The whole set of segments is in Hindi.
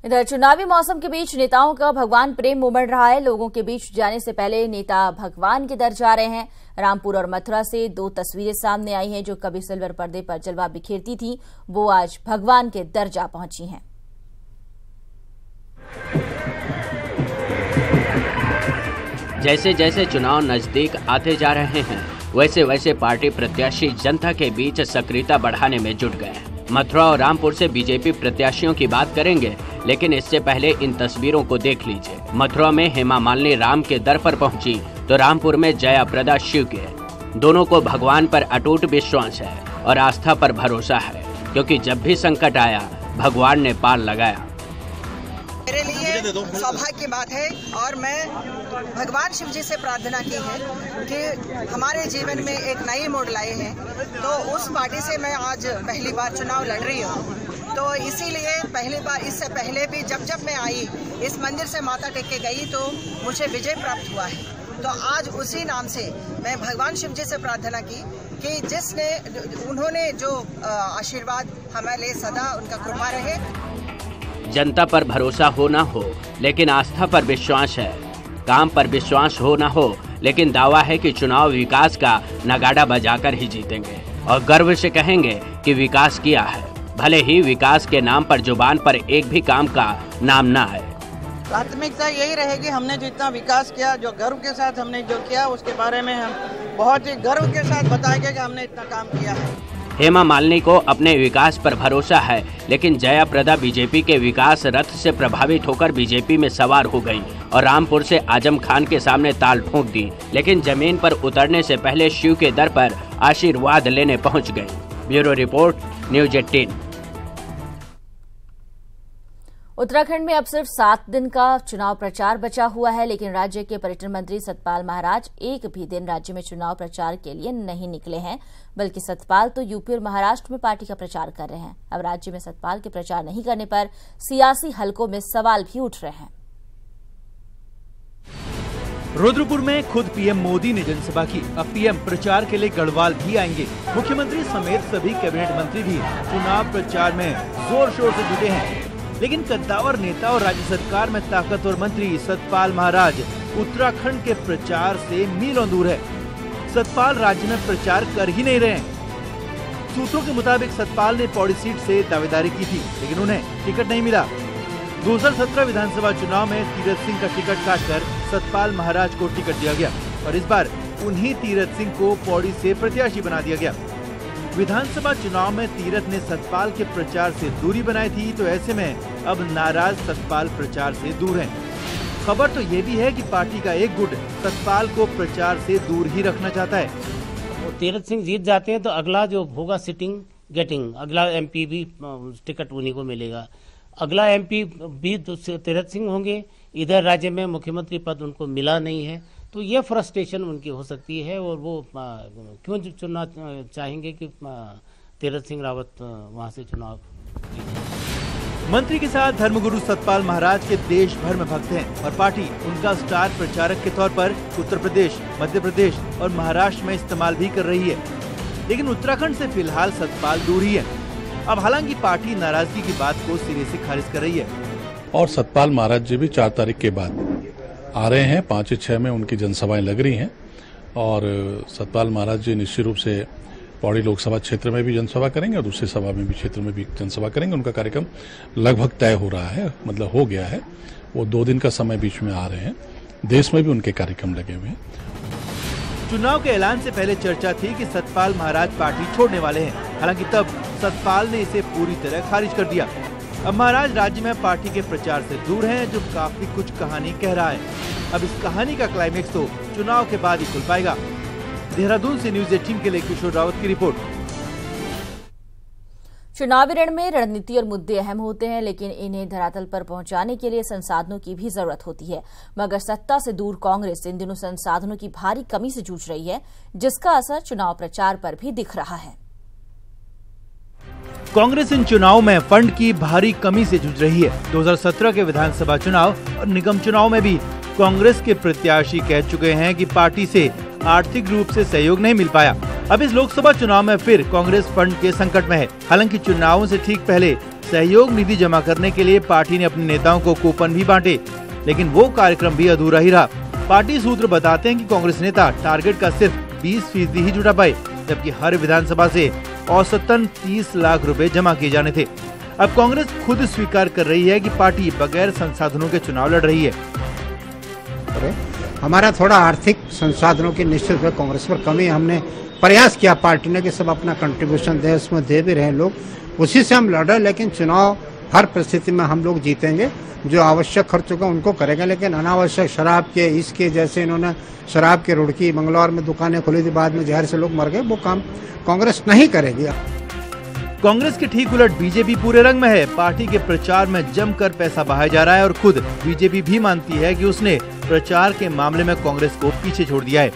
इधर चुनावी मौसम के बीच नेताओं का भगवान प्रेम उमड़ रहा है। लोगों के बीच जाने से पहले नेता भगवान के दर जा रहे हैं। रामपुर और मथुरा से दो तस्वीरें सामने आई हैं जो कभी सिल्वर पर्दे पर जलवा बिखेरती थी, वो आज भगवान के दर जा पहुंची हैं। जैसे जैसे चुनाव नजदीक आते जा रहे हैं, वैसे वैसे पार्टी प्रत्याशी जनता के बीच सक्रियता बढ़ाने में जुट गए हैं। मथुरा और रामपुर से बीजेपी प्रत्याशियों की बात करेंगे, लेकिन इससे पहले इन तस्वीरों को देख लीजिए। मथुरा में हेमा मालिनी राम के दर पर पहुंची, तो रामपुर में जया प्रदा शिव के। दोनों को भगवान पर अटूट विश्वास है और आस्था पर भरोसा है, क्योंकि जब भी संकट आया भगवान ने पार लगाया। मेरे लिए सौभाग्य की बात है और मैं भगवान शिव जी से प्रार्थना की है कि हमारे जीवन में एक नई मोड़ लाए हैं। तो उस पार्टी से मैं आज पहली बार चुनाव लड़ रही हूँ, तो इसीलिए पहली बार, इससे पहले भी जब मैं आई इस मंदिर से माथा टेक के गई तो मुझे विजय प्राप्त हुआ है। तो आज उसी नाम से मैं भगवान शिव जी से प्रार्थना की कि उन्होंने जो आशीर्वाद हमारे सदा उनका कृपा रहे। जनता पर भरोसा हो ना हो, लेकिन आस्था पर विश्वास है। काम पर विश्वास हो ना हो, लेकिन दावा है कि चुनाव विकास का नगाड़ा बजाकर ही जीतेंगे और गर्व से कहेंगे कि विकास किया है, भले ही विकास के नाम पर जुबान पर एक भी काम का नाम ना आए। प्राथमिकता यही रहेगी, हमने जितना विकास किया, जो गर्व के साथ हमने जो किया, उसके बारे में हम बहुत ही गर्व के साथ बताएंगे कि हमने इतना काम किया है। हेमा मालिनी को अपने विकास पर भरोसा है, लेकिन जया प्रदा बीजेपी के विकास रथ से प्रभावित होकर बीजेपी में सवार हो गई और रामपुर से आजम खान के सामने ताल ठोक दी, लेकिन जमीन पर उतरने से पहले शिव के दर पर आशीर्वाद लेने पहुंच गई। Bureau report, news 18। उत्तराखंड में अब सिर्फ 7 दिन का चुनाव प्रचार बचा हुआ है, लेकिन राज्य के पर्यटन मंत्री सतपाल महाराज एक भी दिन राज्य में चुनाव प्रचार के लिए नहीं निकले हैं, बल्कि सतपाल तो यूपी और महाराष्ट्र में पार्टी का प्रचार कर रहे हैं। अब राज्य में सतपाल के प्रचार नहीं करने पर सियासी हलकों में सवाल भी उठ रहे हैं। रुद्रपुर में खुद पीएम मोदी ने जनसभा की। अब पीएम प्रचार के लिए गढ़वाल भी आएंगे। मुख्यमंत्री समेत सभी कैबिनेट मंत्री भी चुनाव प्रचार में जोर शोर से जुटे हैं, लेकिन कद्दावर नेता और राज्य सरकार में ताकतवर मंत्री सतपाल महाराज उत्तराखंड के प्रचार से मीलों दूर है। सतपाल राज्य में प्रचार कर ही नहीं रहे हैं। सूत्रों के मुताबिक सतपाल ने पौड़ी सीट से दावेदारी की थी, लेकिन उन्हें टिकट नहीं मिला। 2017 विधानसभा चुनाव में तीरथ सिंह का टिकट काटकर सतपाल महाराज को टिकट दिया गया और इस बार उन्हीं तीरथ सिंह को पौड़ी से प्रत्याशी बना दिया गया। विधानसभा चुनाव में तीरथ ने सतपाल के प्रचार से दूरी बनाई थी, तो ऐसे में अब नाराज सतपाल प्रचार से दूर हैं। खबर तो ये भी है कि पार्टी का एक गुट सतपाल को प्रचार से दूर ही रखना चाहता है। तीरथ सिंह जीत जाते हैं तो अगला जो होगा सिटिंग गेटिंग, अगला एमपी भी टिकट उन्हीं को मिलेगा। अगला एमपी भी तीरथ सिंह होंगे। इधर राज्य में मुख्यमंत्री पद उनको मिला नहीं है, तो ये फ्रस्ट्रेशन उनकी हो सकती है और वो क्यों चुनना चाहेंगे कि तीरथ सिंह रावत वहां से चुनाव। मंत्री के साथ धर्मगुरु सतपाल महाराज के देश भर में भक्त हैं और पार्टी उनका स्टार प्रचारक के तौर पर उत्तर प्रदेश, मध्य प्रदेश और महाराष्ट्र में इस्तेमाल भी कर रही है, लेकिन उत्तराखंड से फिलहाल सतपाल दूर ही है। अब हालांकि पार्टी नाराजगी की बात को सिरे से खारिज कर रही है। और सतपाल महाराज जी भी 4 तारीख के बाद आ रहे हैं। 5-6 में उनकी जनसभाएं लग रही हैं और सतपाल महाराज जी निश्चित रूप से पौड़ी लोकसभा क्षेत्र में भी जनसभा करेंगे और दूसरी सभा में भी क्षेत्र में भी जनसभा करेंगे। उनका कार्यक्रम लगभग तय हो रहा है, मतलब हो गया है। वो 2 दिन का समय बीच में आ रहे हैं। देश में भी उनके कार्यक्रम लगे हुए हैं। चुनाव के ऐलान से पहले चर्चा थी कि सतपाल महाराज पार्टी छोड़ने वाले हैं, हालांकि तब सतपाल ने इसे पूरी तरह खारिज कर दिया। अब महाराज राज्य में पार्टी के प्रचार से दूर हैं, जो काफी कुछ कहानी कह रहा है। अब इस कहानी का क्लाइमेक्स तो चुनाव के बाद ही खुल पाएगा। देहरादून से न्यूज 18 के लिए किशोर रावत की रिपोर्ट। चुनावी रण में रणनीति और मुद्दे अहम होते हैं, लेकिन इन्हें धरातल पर पहुंचाने के लिए संसाधनों की भी जरूरत होती है। मगर सत्ता से दूर कांग्रेस इन दिनों संसाधनों की भारी कमी से जूझ रही है, जिसका असर चुनाव प्रचार पर भी दिख रहा है। कांग्रेस इन चुनाव में फंड की भारी कमी से जूझ रही है। 2017 के विधानसभा चुनाव और निगम चुनाव में भी कांग्रेस के प्रत्याशी कह चुके हैं कि पार्टी से आर्थिक रूप से सहयोग नहीं मिल पाया। अब इस लोकसभा चुनाव में फिर कांग्रेस फंड के संकट में है। हालांकि चुनावों से ठीक पहले सहयोग निधि जमा करने के लिए पार्टी ने अपने नेताओं को कूपन भी बांटे, लेकिन वो कार्यक्रम भी अधूरा ही रहा। पार्टी सूत्र बताते हैं कि कांग्रेस नेता टारगेट का सिर्फ 20% ही जुटा पाए, जबकि हर विधानसभा से औसतन 30 लाख रुपए जमा किए जाने थे। अब कांग्रेस खुद स्वीकार कर रही है कि पार्टी बगैर संसाधनों के चुनाव लड़ रही है। हमारा थोड़ा आर्थिक संसाधनों की निश्चित रूप से कांग्रेस पर कमी, हमने प्रयास किया पार्टी ने कि सब अपना कंट्रीब्यूशन दे, उसमें दे भी रहे लोग, उसी से हम लड़ रहे। लेकिन चुनाव हर परिस्थिति में हम लोग जीतेंगे, जो आवश्यक खर्च होगा उनको करेंगे, लेकिन अनावश्यक शराब के इसके जैसे इन्होंने शराब के रुड़की मंगलौर में दुकानें खोली थी, बाद में जहर से लोग मर गए, वो काम कांग्रेस नहीं करेगी। कांग्रेस के ठीक उलट बीजेपी पूरे रंग में है। पार्टी के प्रचार में जमकर पैसा बहाया जा रहा है और खुद बीजेपी भी मानती है कि उसने प्रचार के मामले में कांग्रेस को पीछे छोड़ दिया है।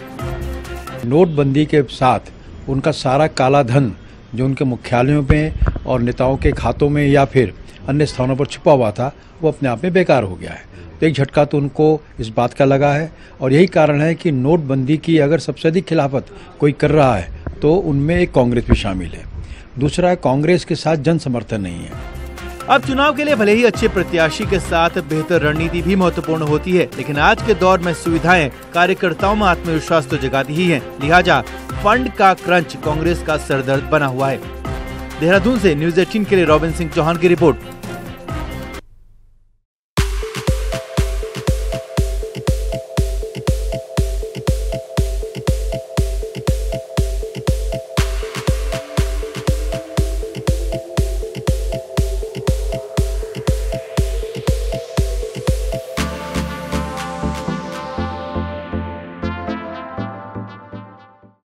नोटबंदी के साथ उनका सारा काला धन जो उनके मुख्यालयों में और नेताओं के खातों में या फिर अन्य स्थानों पर छुपा हुआ था, वो अपने आप में बेकार हो गया है। तो एक झटका तो उनको इस बात का लगा है और यही कारण है कि नोटबंदी की अगर सबसे अधिक खिलाफत कोई कर रहा है तो उनमें एक कांग्रेस भी शामिल है। दूसरा, कांग्रेस के साथ जन समर्थन नहीं है। अब चुनाव के लिए भले ही अच्छे प्रत्याशी के साथ बेहतर रणनीति भी महत्वपूर्ण होती है, लेकिन आज के दौर में सुविधाएं कार्यकर्ताओं में आत्मविश्वास तो जगाती ही हैं। लिहाजा फंड का क्रंच कांग्रेस का सरदर्द बना हुआ है। देहरादून से न्यूज़ 18 के लिए रॉबिन सिंह चौहान की रिपोर्ट।